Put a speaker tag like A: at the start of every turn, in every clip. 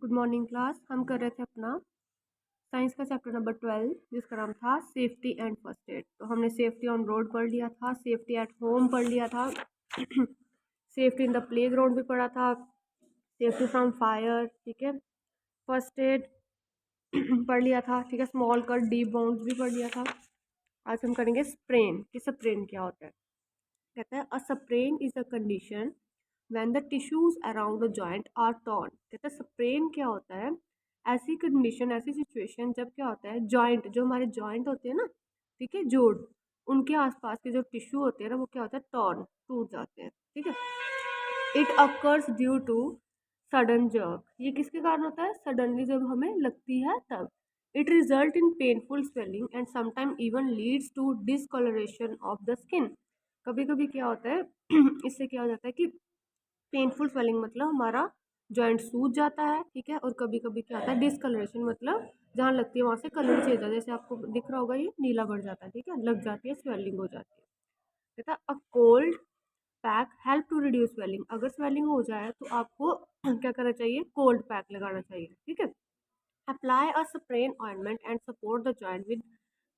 A: Good morning class. हम कर रहे थे अपना साइंस का चैप्टर नंबर 12 जिसका नाम था सेफ्टी एंड फर्स्ट एड। तो हमने सेफ्टी ऑन रोड पढ़ लिया था, सेफ्टी एट होम पढ़ लिया था, safety in the play ground भी पढ़ा था, सेफ्टी फ्रॉम फायर, ठीक है, फर्स्ट एड पढ़ लिया था, ठीक है, स्मॉल कट डीप बाउंड्स भी पढ़ लिया था। आज हम करेंगे स्प्रेन कि स्प्रेन क्या होता है। कहता है a sprain is a condition when the tissues around the joint are torn. कहता है स्प्रेन क्या होता है, ऐसी कंडीशन, ऐसी सिचुएशन जब क्या होता है जॉइंट, जो हमारे जॉइंट होते हैं ना, ठीक है, जोड़, उनके आसपास के जो टिश्यू होते हैं ना वो क्या होता है टॉर्न, टूट जाते हैं, ठीक है। It occurs due to sudden jerk. ये किसके कारण होता है? सडनली जब हमें लगती है तब। It result in painful swelling and sometime even leads to discolouration of the skin. कभी कभी क्या होता है इससे क्या हो जाता है कि पेनफुल स्वेलिंग मतलब हमारा जॉइंट सूज जाता है, ठीक है, और कभी कभी क्या होता है डिसकलरेशन मतलब जहाँ लगती है वहाँ से कलर चेंज होता है, जैसे आपको दिख रहा होगा ये नीला बढ़ जाता है, ठीक है, लग जाती है, स्वेलिंग हो जाती है। कहता है a cold pack help to reduce swelling. अगर स्वेलिंग हो जाए तो आपको क्या करना चाहिए? कोल्ड पैक लगाना चाहिए, ठीक है। Apply a sprain ointment and support the joint with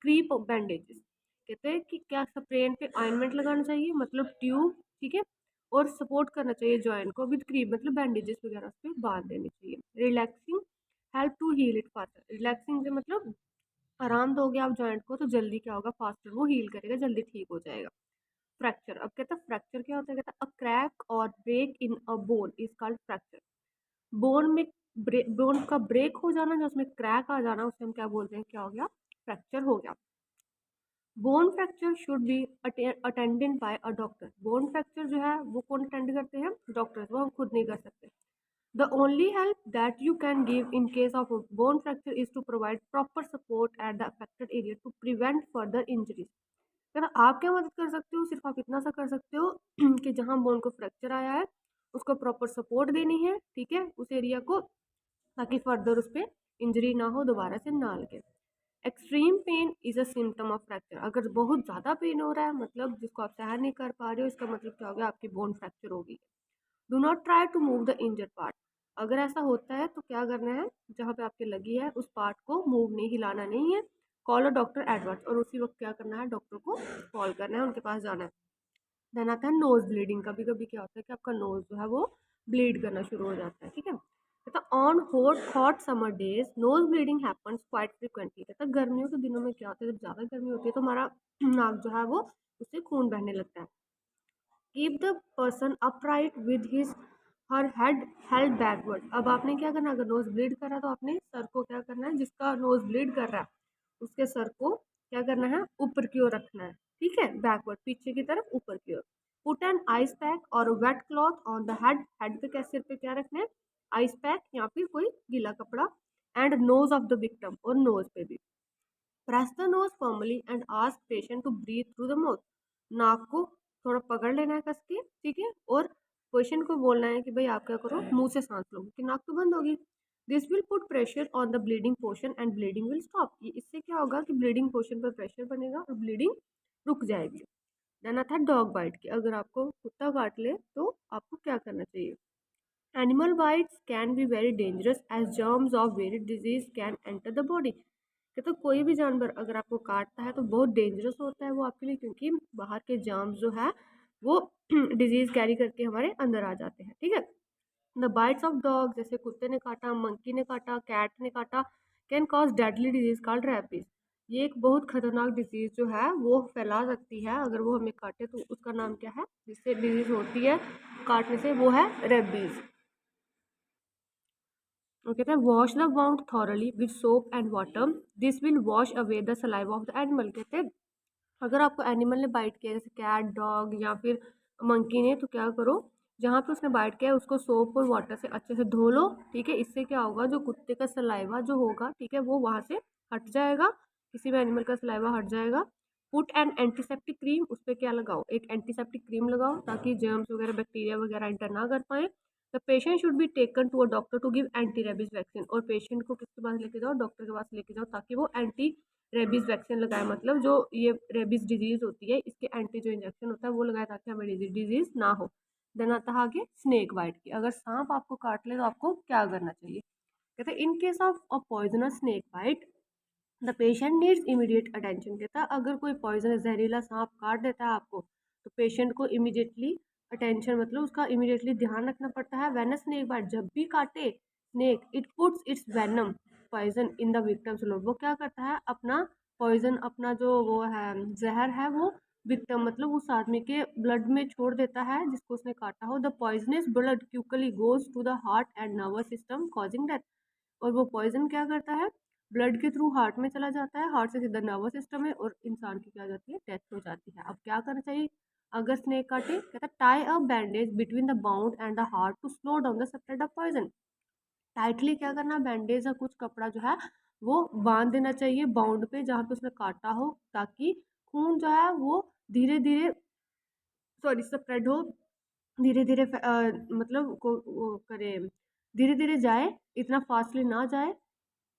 A: crepe bandages. कहते हैं कि क्या स्प्रेन पे ऑइंटमेंट लगाना चाहिए मतलब ट्यूब, ठीक है, और सपोर्ट करना चाहिए जॉइंट को विद क्रीप मतलब बैंडेजेस वगैरह उस पर बांध देनी चाहिए। Relaxing help to heal it faster. Relaxing से मतलब आराम दोगे आप जॉइंट को तो जल्दी क्या होगा, फास्टर वो हील करेगा, जल्दी ठीक हो जाएगा। फ्रैक्चर, अब कहता है फ्रैक्चर क्या होता है? कहता है अ क्रैक और break in a bone is called fracture. Bone में बोन का ब्रेक हो जाना, जो उसमें क्रैक आ जाना, उसे हम क्या बोलते हैं? क्या हो गया? फ्रैक्चर हो गया। Bone fracture should be attended by a doctor. Bone fracture जो है वो कौन अटेंड करते हैं? डॉक्टर्स, वो हम खुद नहीं कर सकते। The only help that you can give in case of bone fracture is to provide proper support at the affected area to prevent further injuries. कहना आप क्या मदद कर सकते हो? सिर्फ आप इतना सा कर सकते हो कि जहां बोन को फ्रैक्चर आया है उसको प्रॉपर सपोर्ट देनी है, ठीक है, उस एरिया को, ताकि फर्दर उस पर इंजरी ना हो, दोबारा से ना लगे। Extreme pain is a symptom of fracture. अगर बहुत ज़्यादा पेन हो रहा है मतलब जिसको आप सहन नहीं कर पा रहे हो, इसका मतलब क्या हो गया? आपकी बोन फ्रैक्चर होगी। Do not try to move the injured part. अगर ऐसा होता है तो क्या करना है? जहाँ पे आपके लगी है उस पार्ट को मूव नहीं, हिलाना नहीं है। कॉल अ डॉक्टर एडवर्स, और उसी वक्त क्या करना है? डॉक्टर को कॉल करना है, उनके पास जाना है। देन आता है नोज ब्लीडिंग। कभी कभी क्या होता है कि आपका नोज जो है वो ब्लीड करना शुरू हो जाता है, ठीक है। कहता on hot summer days nose bleeding happens quite frequently. कहता गर्मियों के दिनों में क्या होता है, जब ज़्यादा गर्मी होती है तो हमारा नाक जो है वो, उससे खून बहने लगता है। Keep the person upright with his her head held backward. अब आपने क्या करना, अगर नोज ब्लीड कर रहा है तो आपने सर को क्या करना है, जिसका नोज ब्लीड कर रहा है उसके सर को क्या करना है? ऊपर की ओर रखना है, ठीक है, बैकवर्ड, पीछे की तरफ, ऊपर की ओर। पुट एन आइस पैक और wet cloth on the head. Head पे क्या, सिर पे क्या रखना है? आइस पैक या फिर कोई गीला कपड़ा। And nose of the victim, और नोज पे भी। Press the nose formally and ask patient to breathe through the mouth. नाक को थोड़ा पकड़ लेना है कस के, ठीक है, और पेशेंट को बोलना है कि भाई आप क्या करो, मुंह से सांस लो, कि नाक तो बंद होगी। This will put pressure on the bleeding portion and bleeding will stop. ये इससे क्या होगा कि ब्लीडिंग पोर्शन पर प्रेशर बनेगा और ब्लीडिंग रुक जाएगी। देन आता है डॉग बाइट की। अगर आपको कुत्ता काट ले तो आपको क्या करना चाहिए? Animal bites can be very dangerous as germs of various disease can enter the body. कि तो कोई भी जानवर अगर आपको काटता है तो बहुत डेंजरस होता है वो आपके लिए, क्योंकि बाहर के जर्म्स जो है वो डिजीज कैरी करके हमारे अंदर आ जाते हैं, ठीक है। द बाइट्स ऑफ डॉग, जैसे कुत्ते ने काटा, मंकी ने काटा, कैट ने काटा, can cause deadly disease called rabies. ये एक बहुत खतरनाक डिजीज जो है वो फैला सकती है, अगर वो हमें काटे तो उसका नाम क्या है जिससे डिजीज होती है काटने से? वो है रेबीज। वो कहते हैं wash the wound thoroughly with soap and water, this will wash away the saliva of the animal. कहते हैं अगर आपको एनिमल ने बाइट किया, जैसे कैट, डॉग या फिर मंकी ने, तो क्या करो, जहाँ पे उसने बाइट किया है उसको सोप और वाटर से अच्छे से धो लो, ठीक है। इससे क्या होगा, जो कुत्ते का सलाइवा जो होगा, ठीक है, वो वहाँ से हट जाएगा, किसी भी एनिमल का सलाइवा हट जाएगा। पुट एन एंटीसेप्टिक क्रीम, उस पर क्या लगाओ? एक एंटीसेप्टिक क्रीम लगाओ, ताकि जर्म्स वगैरह, बैक्टीरिया वगैरह एंटर ना कर पाए। The patient should be taken to a doctor to give anti rabies vaccine. और पेशेंट को किसके पास लेके जाओ? डॉक्टर के पास लेके जाओ, ताकि वो एंटी रेबीज वैक्सीन लगाए, मतलब जो ये रेबीज डिजीज होती है इसके एंटी जो इंजेक्शन होता है वो लगाए, ताकि हमें डिजीज ना हो। देन आता है आगे स्नेक बाइट की। अगर सांप आपको काट ले तो आपको क्या करना चाहिए? कहते हैं in case of a poisonous snake bite the patient needs immediate attention. कहता है अगर कोई पॉइजन जहरीला सांप काट देता है आपको तो पेशेंट को इमीडिएटली अटेंशन मतलब उसका इमीडिएटली ध्यान रखना पड़ता है। वेन स्नेक बाइट, जब भी काटे snake, it puts its venom poison in the victim's blood. वो क्या करता है अपना पॉइजन, अपना जो वो है जहर है वो विक्टिम मतलब उस आदमी के ब्लड में छोड़ देता है जिसको उसने काटा हो। The poisonous blood quickly goes to the heart and nervous system causing death. और वो पॉइजन क्या करता है ब्लड के थ्रू हार्ट में चला जाता है, हार्ट से सीधा नर्वस सिस्टम है और इंसान की क्या हो जाती है डेथ हो जाती है। अब क्या करना चाहिए अगर स्नेक काटे? कहता है tie a bandage between the wound and the heart to slow down the spread of poison. Tightly क्या करना, बैंडेज या कुछ कपड़ा जो है वो बांध देना चाहिए बाउंड पे जहाँ पे उसने काटा हो, ताकि खून जो है वो धीरे धीरे सॉरी स्प्रेड हो, धीरे धीरे मतलब वो करे, धीरे धीरे जाए, इतना फास्टली ना जाए।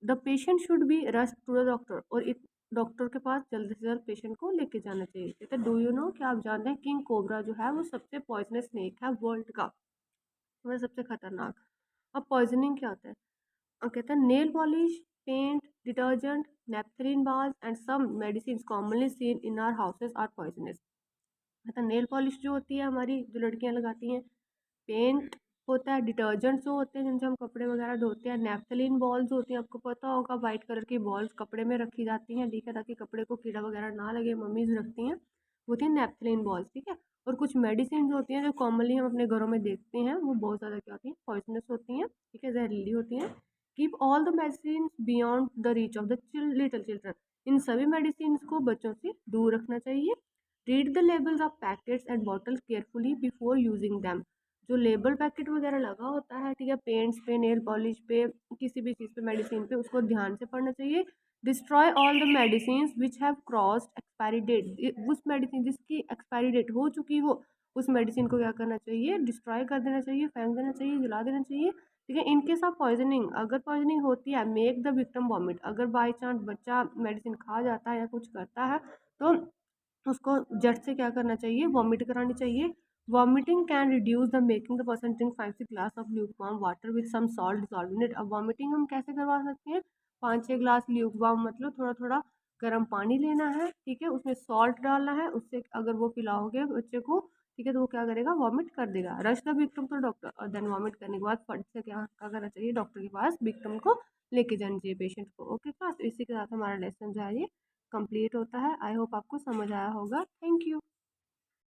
A: The patient should be rush to the doctor, और डॉक्टर के पास जल्द से जल्द पेशेंट को लेके जाना चाहिए। कहते हैं डू यू नो, क्या आप जानते हैं किंग कोबरा जो है वो सबसे पॉइजनस स्नेक है वर्ल्ड का, वह सबसे खतरनाक। अब पॉइजनिंग क्या होता है? कहते हैं nail polish, paint, detergent, naphthalene balls and some medicine commonly seen in our houses are poisonous. कहते हैं नेल पॉलिश जो होती है हमारी जो लड़कियां लगाती हैं, पेंट होता है, डिटर्जेंट्स जो होते हैं जिनसे हम कपड़े वगैरह धोते हैं, नेफ्थलीन बॉल्स होती हैं, आपको पता होगा वाइट कलर की बॉल्स कपड़े में रखी जाती हैं, ठीक है, ताकि कपड़े को कीड़ा वगैरह ना लगे, मम्मीज रखती हैं, होती है नेफ्थलीन बॉल्स, ठीक है। और कुछ मेडिसिन जो होती हैं जो कॉमनली हम अपने घरों में देखते हैं वो बहुत ज़्यादा क्या होती हैं पॉइजनस होती हैं, ठीक है, जहरीली होती हैं। Keep all the medicine beyond the reach of the little children. इन सभी मेडिसिन को बच्चों से दूर रखना चाहिए। Read the labels of packets and bottles carefully before using them. जो लेबल पैकेट वगैरह लगा होता है, ठीक है, पेंट्स पे, नेल पॉलिश पे, किसी भी चीज़ पे, मेडिसिन पे, उसको ध्यान से पढ़ना चाहिए। Destroy all the medicine which have crossed expiry date. उस मेडिसिन जिसकी एक्सपायरी डेट हो चुकी हो उस मेडिसिन को क्या करना चाहिए, डिस्ट्रॉय कर देना चाहिए, फेंक देना चाहिए, जला देना चाहिए, ठीक है। इनकेस ऑफ पॉइजनिंग, अगर पॉइजनिंग होती है, मेक द विक्टिम वॉमिट। अगर बाई चांस बच्चा मेडिसिन खा जाता है या कुछ करता है तो उसको जट से क्या करना चाहिए, वॉमिट करानी चाहिए। Vomiting can reduce the making the person drink 5 glass of lukewarm water with some salt dissolve in it. अब वॉमिटिंग हम कैसे करवा सकते हैं? 5-6 ग्लास ल्यूकवार्म मतलब थोड़ा थोड़ा गर्म पानी लेना है, ठीक है, उसमें सॉल्ट डालना है, उससे अगर वो पिलाओगे बच्चे को, ठीक है, तो वो क्या करेगा, वॉमिट कर देगा। Rush the victim to doctor, और देन वॉमिट करने के बाद फट से क्या करना चाहिए, डॉक्टर के पास विक्टिम को लेके जाना चाहिए, पेशेंट को। ओके क्लास, इसी के साथ हमारा लेसन जो है ये कंप्लीट होता है। आई होप आपको समझ आया होगा। Thank you.